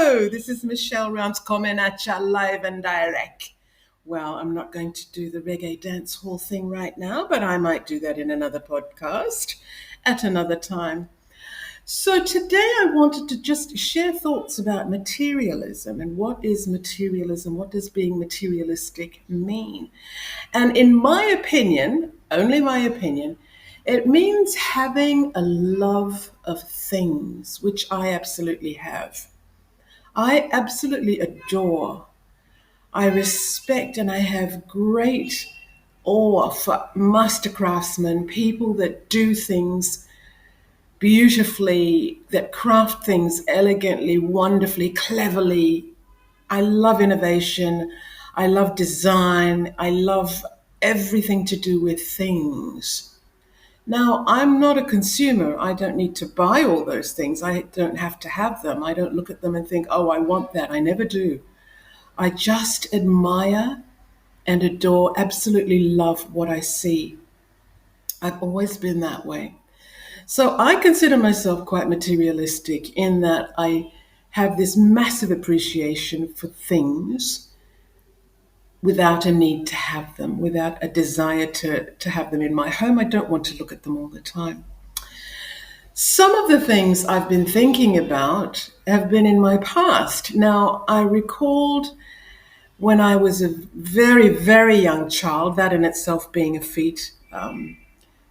Hello, this is Michelle Rounds coming at ya live and direct. Well, I'm not going to do the reggae dance hall thing right now, but I might do that in another podcast at another time. So today I wanted to just share thoughts about materialism and what is materialism? What does being materialistic mean? And in my opinion, only my opinion, it means having a love of things, which I absolutely have. I absolutely adore, I respect, and I have great awe for master craftsmen, people that do things beautifully, that craft things elegantly, wonderfully, cleverly. I love innovation. I love design. I love everything to do with things. Now, I'm not a consumer. I don't need to buy all those things. I don't have to have them. I don't look at them and think, oh, I want that. I never do. I just admire and adore, absolutely love what I see. I've always been that way. So I consider myself quite materialistic in that I have this massive appreciation for things without a need to have them, without a desire to have them in my home. I don't want to look at them all the time. Some of the things I've been thinking about have been in my past. Now, I recalled when I was a very, very young child, that in itself being a feat,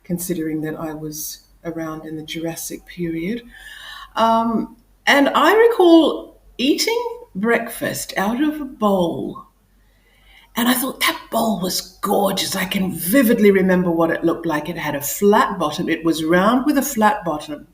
considering that I was around in the Jurassic period. And I recall eating breakfast out of a bowl. And I thought that bowl was gorgeous. I can vividly remember what it looked like. It had a flat bottom. It was round with a flat bottom.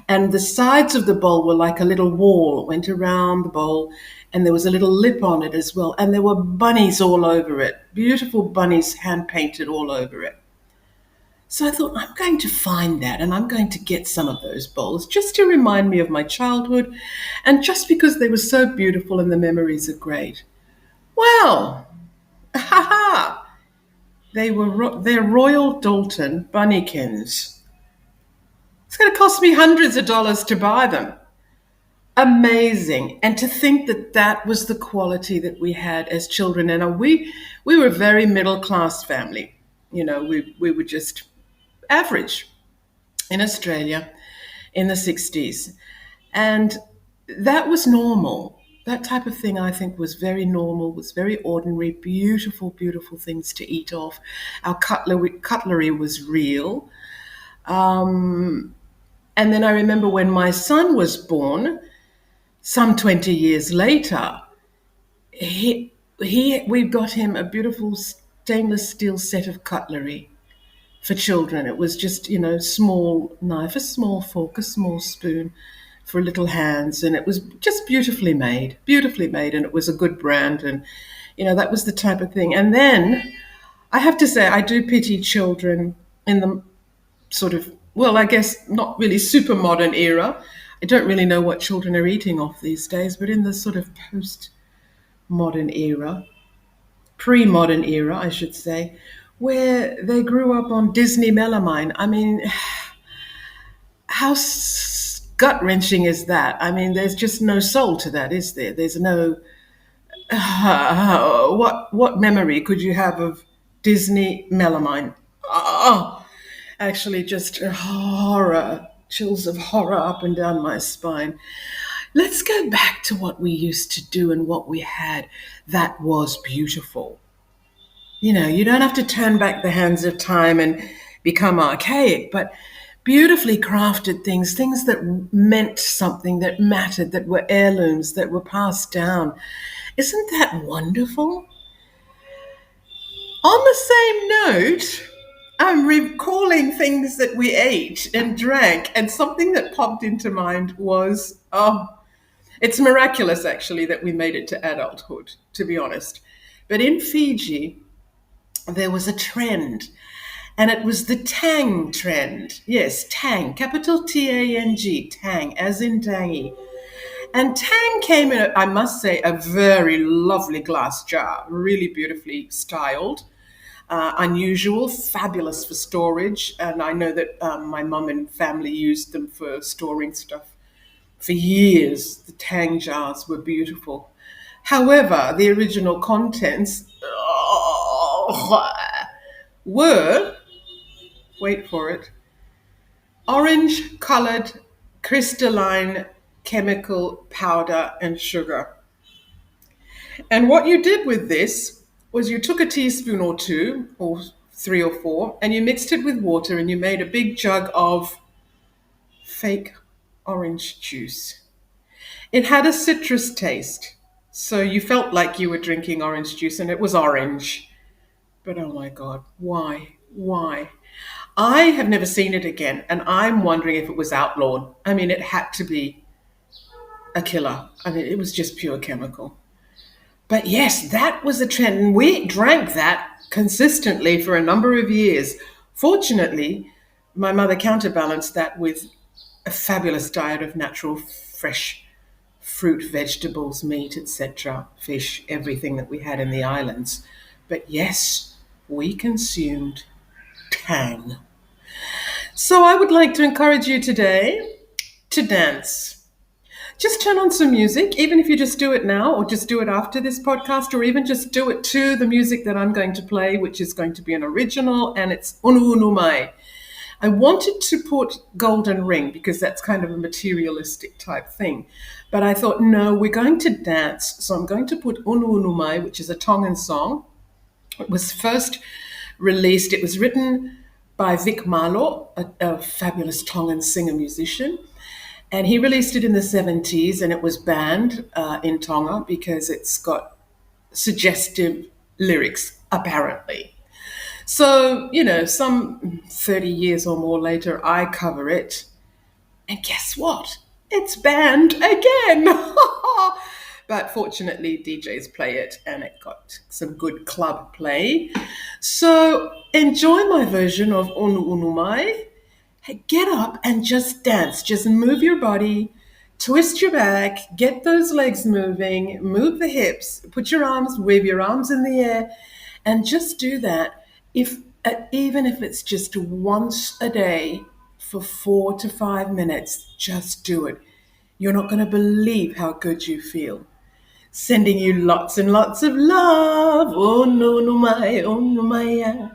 And the sides of the bowl were like a little wall. It went around the bowl, and there was a little lip on it as well. And there were bunnies all over it, beautiful bunnies hand painted all over it. So I thought, I'm going to find that and I'm going to get some of those bowls just to remind me of my childhood and just because they were so beautiful and the memories are great. Well, they're Royal Dalton bunnykins. It's going to cost me hundreds of dollars to buy them. Amazing. And to think that that was the quality that we had as children. And we were a very middle class family. You know, we were just average in Australia in the 60s. And that was normal. That type of thing, I think, was very normal, was very ordinary, beautiful, beautiful things to eat off. Our cutlery was real. And then I remember when my son was born, some 20 years later, we got him a beautiful stainless steel set of cutlery for children. It was just, small knife, a small fork, a small spoon for little hands. And it was just beautifully made. And it was a good brand. And, that was the type of thing. And then I have to say, I do pity children in the sort of, well, I guess not really super modern era. I don't really know what children are eating off these days, but in the sort of post-modern era, pre-modern era, I should say, where they grew up on Disney melamine. I mean, how gut-wrenching is that? I mean, there's just no soul to that, is there? There's no... what memory could you have of Disney melamine? Oh, actually just horror, chills of horror up and down my spine. Let's go back to what we used to do and what we had that was beautiful. You don't have to turn back the hands of time and become archaic, but beautifully crafted things that meant something, that mattered, that were heirlooms, that were passed down. Isn't that wonderful? On the same note, I'm recalling things that we ate and drank, and something that popped into mind was, it's miraculous actually that we made it to adulthood, to be honest. But in Fiji, there was a trend, and it was the Tang trend. Yes, Tang, capital T-A-N-G, Tang, as in tangy. And Tang came in, I must say, a very lovely glass jar, really beautifully styled, unusual, fabulous for storage. And I know that my mum and family used them for storing stuff For years, the Tang jars were beautiful. However, the original contents were, wait for it, orange colored crystalline chemical powder and sugar. And what you did with this was you took a teaspoon or two, or three or four, and you mixed it with water and you made a big jug of fake orange juice. It had a citrus taste, so you felt like you were drinking orange juice and it was orange. But oh my God, why? Why? I have never seen it again, and I'm wondering if it was outlawed. I mean, it had to be a killer. I mean, it was just pure chemical. But yes, that was a trend. And we drank that consistently for a number of years. Fortunately, my mother counterbalanced that with a fabulous diet of natural, fresh fruit, vegetables, meat, etc., fish, everything that we had in the islands. But yes, we consumed Tang. So I would like to encourage you today to dance. Just turn on some music, even if you just do it now, or just do it after this podcast, or even just do it to the music that I'm going to play, which is going to be an original, and it's Unu Unu Mai. I wanted to put Golden Ring because that's kind of a materialistic type thing. But I thought, no, we're going to dance. So I'm going to put Unu Unu Mai, which is a Tongan song. It was first released, it was written by Vic Malo, a fabulous Tongan singer-musician. And he released it in the 70s, and it was banned in Tonga because it's got suggestive lyrics, apparently. So, some 30 years or more later, I cover it. And guess what? It's banned again. But fortunately, DJs play it, and it got some good club play. So enjoy my version of Unu Unu Mai. Hey, get up and just dance. Just move your body, twist your back, get those legs moving, move the hips, put your arms, wave your arms in the air, and just do that. Even if it's just once a day for 4 to 5 minutes, just do it. You're not going to believe how good you feel. Sending you lots and lots of love. Oh no, no, my, oh no, my, yeah.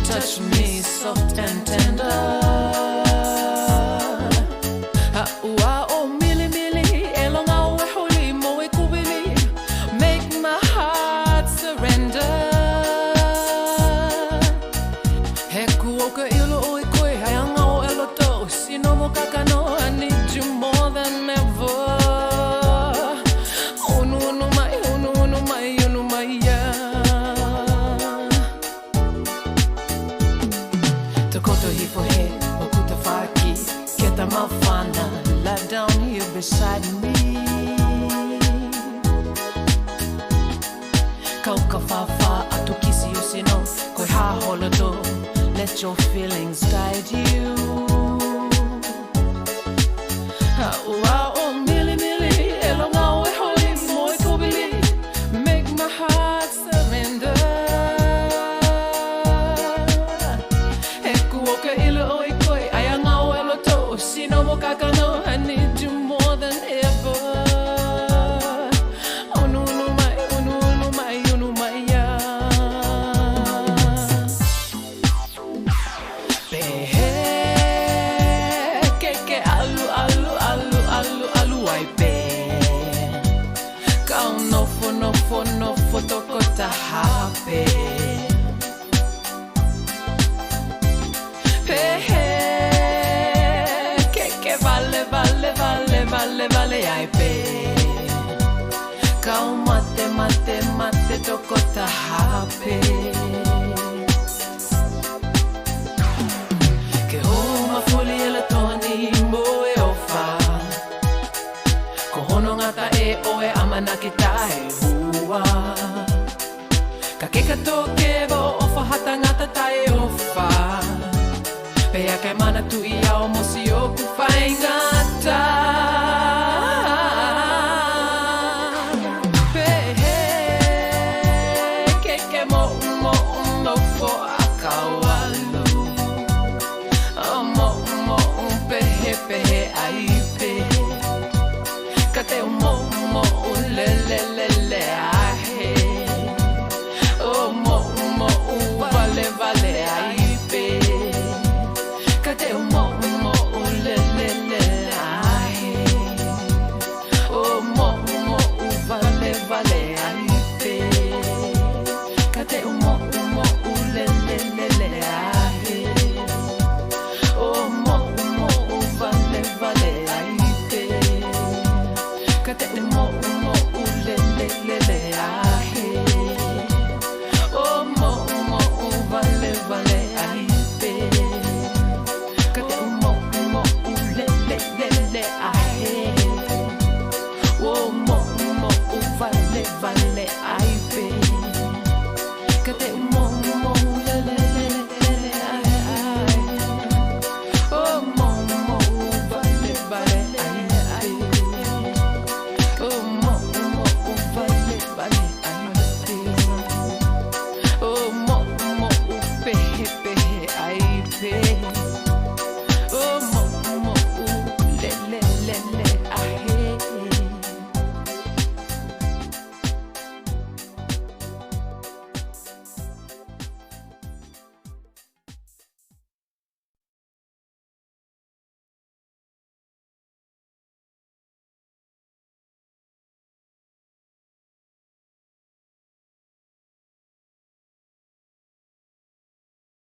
Touch me soft and tender. Make my heart surrender. I need you more than ever. Unu unu mai, unu unu mai, unu mai ya. Tokoto hifohe, okuta faki, keta mafana, lie down here beside me. Kauka fafa atukisi usino, koi ha holodo. Let your feelings guide you. Make my heart surrender. I need you more than ever. Unu unu mai, unu unu mai, unu mai ya. Keke alu alu alu alu alu ai pe. Kau no fo tokota hape. Vale ai pe. Kau mate tokota hape. Ke homa foli ele toni mo e ofa. Ko hono ngata e oe amana ki tae hua. ke katoke wa o ofa hata ngata tae ofa. Pea kai mana tu I ao mosi o ku whai ngata.